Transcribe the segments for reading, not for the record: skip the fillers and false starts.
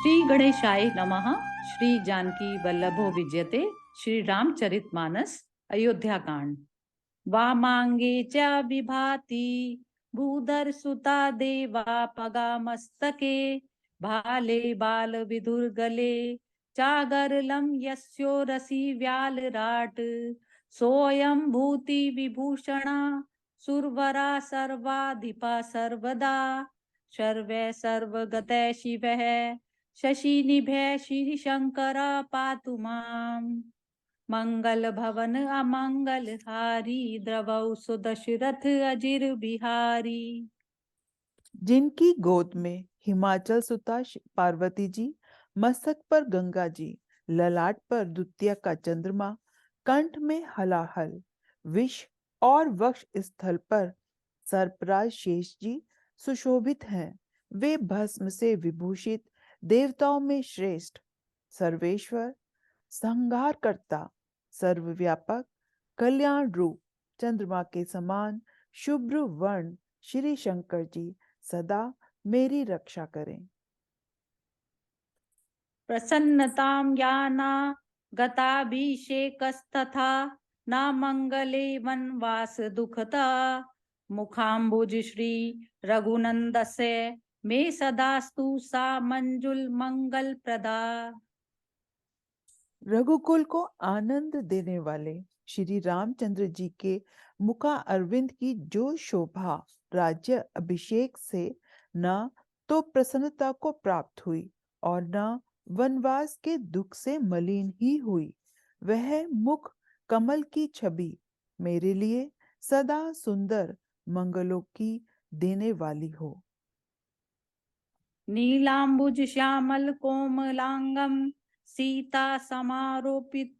श्री गणेशाय नमः। श्री जानकी वल्लभो विजयते। श्री रामचरितमानस अयोध्या कांड। वामांगे च विभाति भूधर सुता देवा पगा मस्तके भाले बाल विधुर्गले चागरलम यस्यो रसी व्यालराट सोयम भूति विभूषणा सुरवरा सर्वाधिपा सर्वदा सर्वे सर्वगते शिवः शशिनिभे श्री शंकर पातु माम्। मंगल भवन अमंगल हारी द्रवौ सुदशरथ अजिर बिहारी। जिनकी गोद में हिमाचल सुता पार्वती जी, मस्तक पर गंगा जी, ललाट पर द्वितीय का चंद्रमा, कंठ में हलाहल विष और वक्ष स्थल पर सर्पराज शेष जी सुशोभित हैं। वे भस्म से विभूषित देवताओं में श्रेष्ठ सर्वेश्वर, संहार करता, सर्वव्यापक, कल्याण रूप चंद्रमा के समान शुभ्र वर्ण श्री शंकर जी सदा मेरी रक्षा करें। प्रसन्नतां याना गताभिषेकस्तथा न मंगले वनवास दुखता मुखाम्बुज श्री रघुनंदस्य मे सदास्तु सा मंजुल मंगल प्रदा। रघुकुल को आनंद देने वाले श्री रामचंद्र जी के मुखा अरविंद की जो शोभा राज्य अभिषेक से न तो प्रसन्नता को प्राप्त हुई और न वनवास के दुख से मलिन ही हुई, वह मुख कमल की छवि मेरे लिए सदा सुंदर मंगलों की देने वाली हो। नीलांबुज श्यामल कोमलांगम सीता समारोपित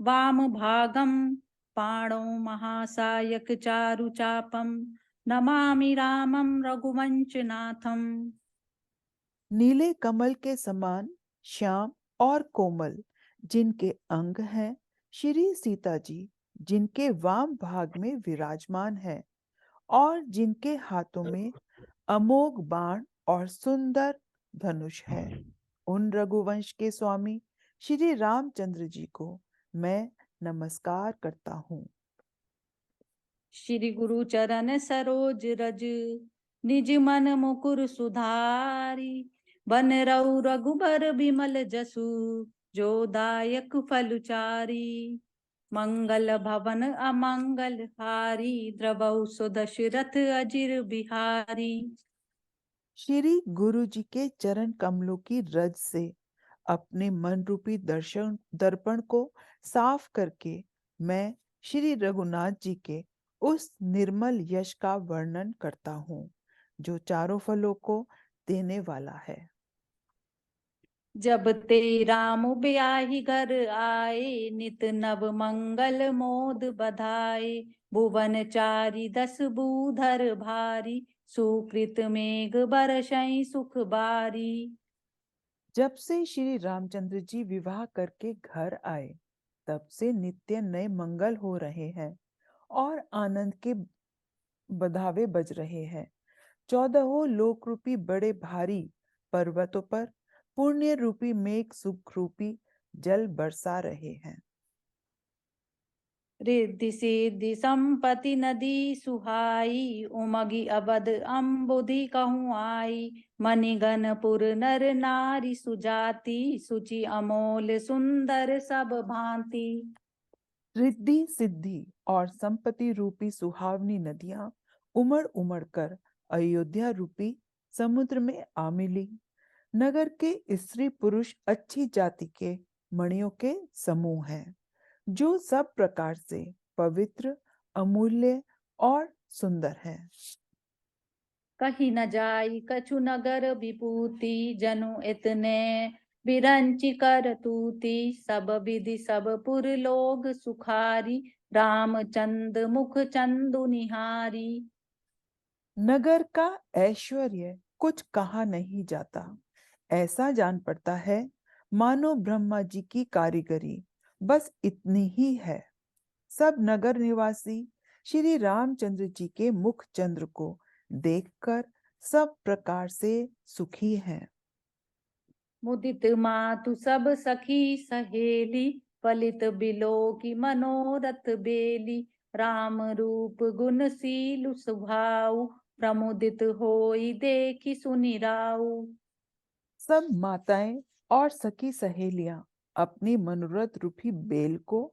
वाम भागम पाणौ महासायक चारु चापम नमामि रामम रघुवंशनाथम। नीले कमल के समान श्याम और कोमल जिनके अंग हैं, श्री सीता जी जिनके वाम भाग में विराजमान हैं और जिनके हाथों में अमोघ बाण और सुंदर धनुष है, उन रघुवंश के स्वामी श्री रामचंद्र जी को मैं नमस्कार करता हूँ। श्री गुरु चरण सरोज रज निज मन मुकुर सुधारी बन रऊ रघुबर बिमल जसु जो दायक फलचारी मंगल भवन अमंगल हारी द्रवौ सुदशरथ अजिर बिहारी। श्री गुरु जी के चरण कमलों की रज से अपने मन रूपी दर्शन दर्पण को साफ करके मैं श्री रघुनाथ जी के उस निर्मल यश का वर्णन करता हूँ जो चारों फलों को देने वाला है। जब ते राम ब्याहि घर आए नित नव मंगल मोद बधाए भुवन चारि दस बूधर भारी सुकृत मेघ बरसई सुख बारी। जब से श्री रामचंद्र जी विवाह करके घर आए तब से नित्य नए मंगल हो रहे हैं और आनंद के बधावे बज रहे हैं। 14 लोक रूपी बड़े भारी पर्वतों पर पुण्य रूपी मेघ सुख रूपी जल बरसा रहे हैं। रिद्धि सिद्धि संपत्ति नदी सुहाई उमगी अबध अम्बुधि कहूँ आई मणिगणपुर नर नारी सुजाति सुचि अमोल सुंदर सब भांति। रिद्धि सिद्धि और संपत्ति रूपी सुहावनी नदियां उमड़ उमड़ कर अयोध्या रूपी समुद्र में आ मिली। नगर के स्त्री पुरुष अच्छी जाति के मणियों के समूह हैं जो सब प्रकार से पवित्र, अमूल्य और सुंदर हैं। कही न जाई कछु नगर विभूति जनु इतने बिरंचि कर तूती सब विधि सब पुर लोग सुखारी रामचंद मुख चंदु निहारी। नगर का ऐश्वर्य कुछ कहा नहीं जाता, ऐसा जान पड़ता है मानो ब्रह्मा जी की कारीगरी बस इतनी ही है। सब नगर निवासी श्री रामचंद्र जी के मुख चंद्र को देखकर सब प्रकार से सुखी हैं। मुदित मातु सब सखी सहेली, पलित बिलो की मनोरथ बेली। राम रूप गुणशील स्वभाव, प्रमुदित होई देखी सुनि राऊ। सब माताएं और सखी सहेलियां अपनी मनोरथ रूपी बेल को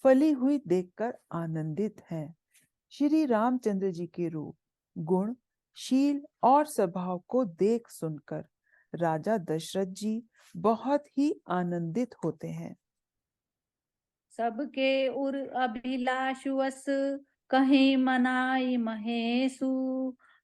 फली हुई देखकर आनंदित हैं। श्री रामचंद्र जी के रूप, गुण, शील और स्वभाव को देख सुनकर राजा दशरथ जी बहुत ही आनंदित होते हैं। सबके उर अभिलाषुअस, कहीं मनाई महेशु।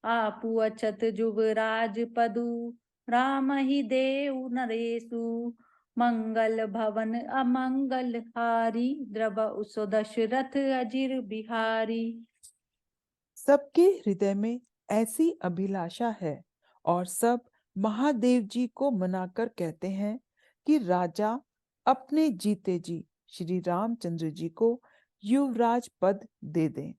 आपु अछत जुबराज पदु, राम ही देव नरेशु। मंगल भवन अमंगल हारी, द्रव सो दशरथ अजिर बिहारी। सबके हृदय में ऐसी अभिलाषा है और सब महादेव जी को मनाकर कहते हैं कि राजा अपने जीते जी श्री रामचंद्र जी को युवराज पद दे दें।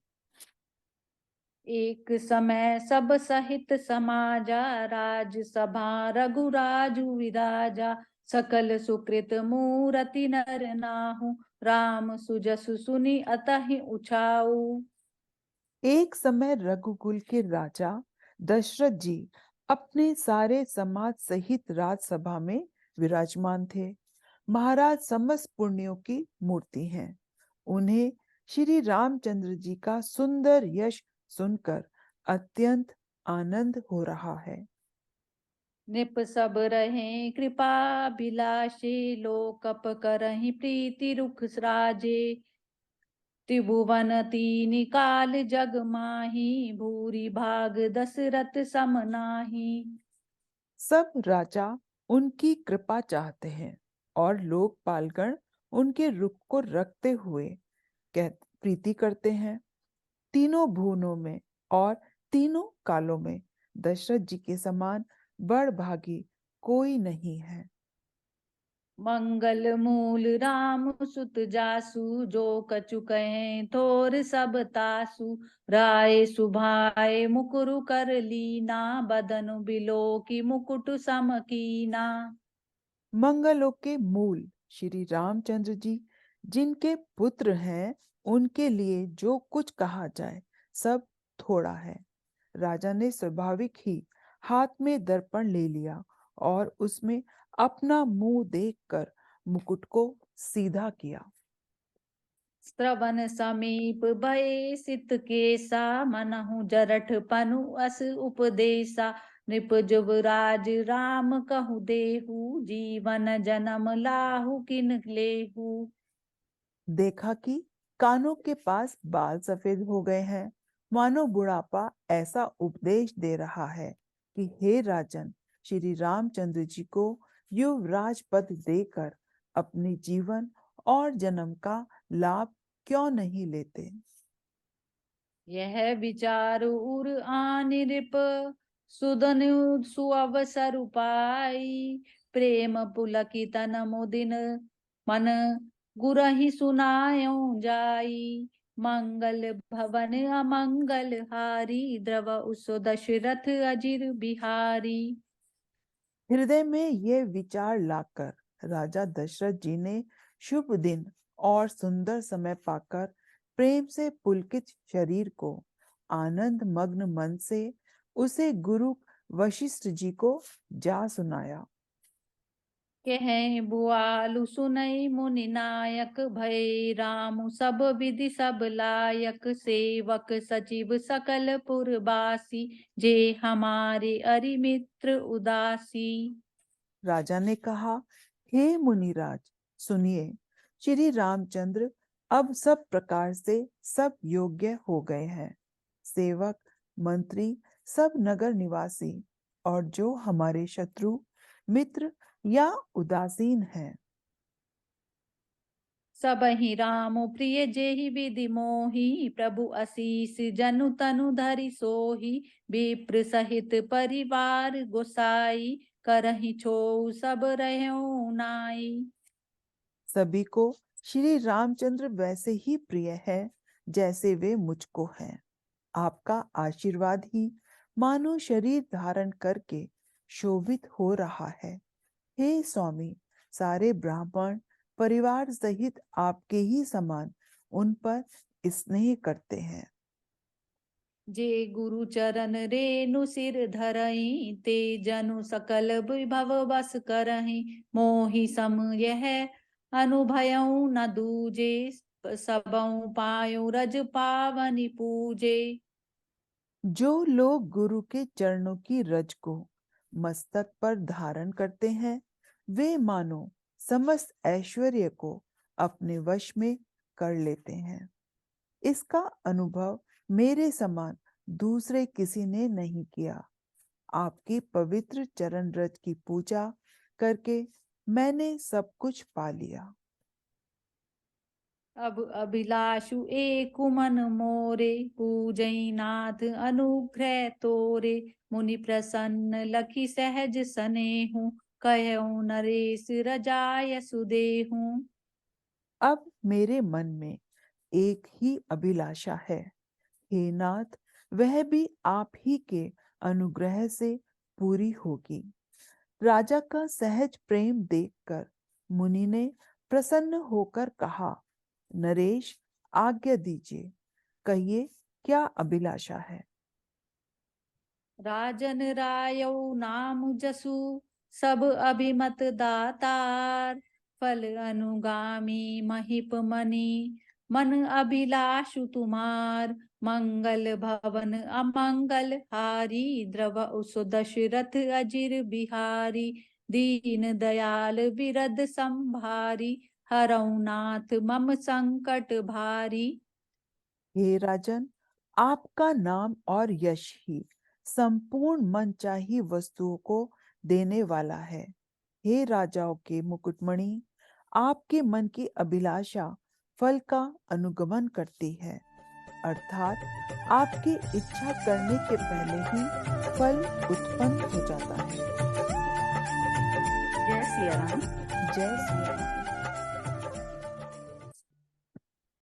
एक समय सब सहित समाजा, राजसभा रघुराजु विराजा। सकल सुकृत मूरति नर नाहु, राम सुजसु सुनि अतहि उछाऊ। एक समय रघुकुल के राजा दशरथ जी अपने सारे समाज सहित राजसभा में विराजमान थे। महाराज समस्त पुण्यों की मूर्ति हैं। उन्हें श्री रामचंद्र जी का सुंदर यश सुनकर अत्यंत आनंद हो रहा है। नृप सब रहे कृपा बिलासे, लोकप करहि प्रीति रुख राजे। त्रिभुवन तीन काल जग माही, भूरि भाग दशरथ सम नाहि। सब राजा उनकी कृपा चाहते हैं और लोकपालगण उनके रुख को रखते हुए प्रीति करते हैं। तीनों भुवनों में और तीनों कालों में दशरथ जी के समान बड़भागी कोई नहीं है। मंगल मूल राम सुत जासु, जो कछु कहें थोर सब तासु। राय सुभाए मुकुरु कर लीना, बदन बिलो की मुकुट सम कीना। मंगलों के मूल श्री रामचंद्र जी जिनके पुत्र हैं, उनके लिए जो कुछ कहा जाए सब थोड़ा है। राजा ने स्वाभाविक ही हाथ में दर्पण ले लिया और उसमें अपना मुंह देखकर मुकुट को सीधा किया। श्रवण समीप भय सित केसा, मनहु जरठ पनु अस उपदेसा। नृप जुबराज राम कहु देहु, जीवन जन्म लाहु किन लेहु। देखा कि कानों के पास बाल सफेद हो गए हैं, मानो बुढ़ापा ऐसा उपदेश दे रहा है कि हे राजन, श्री रामचंद्र जी को युवराज पद देकर अपने जीवन और जन्म का लाभ क्यों नहीं लेते। यह विचार उर आन नृप, सुदन सुअवसर पाई। प्रेम पुलकित मुदिन, मन गुरहि सुनायो जाई। मंगल भवन अमंगल हारी, द्रव उसो दशरथ अजिर बिहारी। हृदय में यह विचार लाकर राजा दशरथ जी ने शुभ दिन और सुंदर समय पाकर प्रेम से पुलकित शरीर को आनंद मग्न मन से उसे गुरु वशिष्ठ जी को जा सुनाया। कहे बुआलु सुनई मुनि नायक, भय राम सब विधि सब लायक। सेवक सचिव सकल पुरबासी, जे हमारे अरिमित्र उदासी। राजा ने कहा, हे मुनिराज, सुनिए, श्री रामचंद्र अब सब प्रकार से सब योग्य हो गए हैं। सेवक, मंत्री, सब नगर निवासी और जो हमारे शत्रु, मित्र या उदासीन हैं, सबहि राम प्रिय जेहि विधि मोहि। प्रभु आशीष जनु तनु धरि सोहि। विप्र सहित परिवार गोसाई, करहि छो सब रहो नाई। सभी को श्री रामचंद्र वैसे ही प्रिय है जैसे वे मुझको हैं। आपका आशीर्वाद ही मानो शरीर धारण करके शोभित हो रहा है। हे स्वामी, सारे ब्राह्मण परिवार सहित आपके ही समान उन पर स्नेह करते हैं। जे गुरु चरण रेनु सिर धरई, ते जनु सकल विभव बस करहि। मोहि सम यह अनुभयउ न दूजे, सबउ पायु रज पावनि पूजे। जो लोग गुरु के चरणों की रज को मस्तक पर धारण करते हैं, वे मानो समस्त ऐश्वर्य को अपने वश में कर लेते हैं। इसका अनुभव मेरे समान दूसरे किसी ने नहीं किया। आपकी पवित्र चरण रज की पूजा करके मैंने सब कुछ पा लिया। अब अभिलाषु एक मन मोरे, पूजई नाथ अनुग्रह तोरे। मुनि प्रसन्न लखी सहज सनेहु, कहऊँ नरेश रजाय सुदेहु। अब मेरे मन में एक ही अभिलाषा है, हे नाथ, वह भी आप ही के अनुग्रह से पूरी होगी। राजा का सहज प्रेम देखकर मुनि ने प्रसन्न होकर कहा, नरेश, आज्ञा दीजिए, कहिए क्या अभिलाषा है। राजन रायौ नाम जसु, सब अभिमत दातार। फल अनुगामी महिप मनि, मन अभिलाषु तुम्हार। मंगल भवन अमंगल हारी, द्रव सु दशरथ अजिर बिहारी। दीन दयाल बिरद संभारी, हरऊ नाथ मम संकट भारी। हे राजन, आपका नाम और यश ही संपूर्ण मनचाही वस्तुओं को देने वाला है। हे राजाओं के मुकुटमणि, आपके मन की अभिलाषा फल का अनुगमन करती है, अर्थात आपकी इच्छा करने के पहले ही फल उत्पन्न हो जाता है। जय सिया राम। जय श्री राम।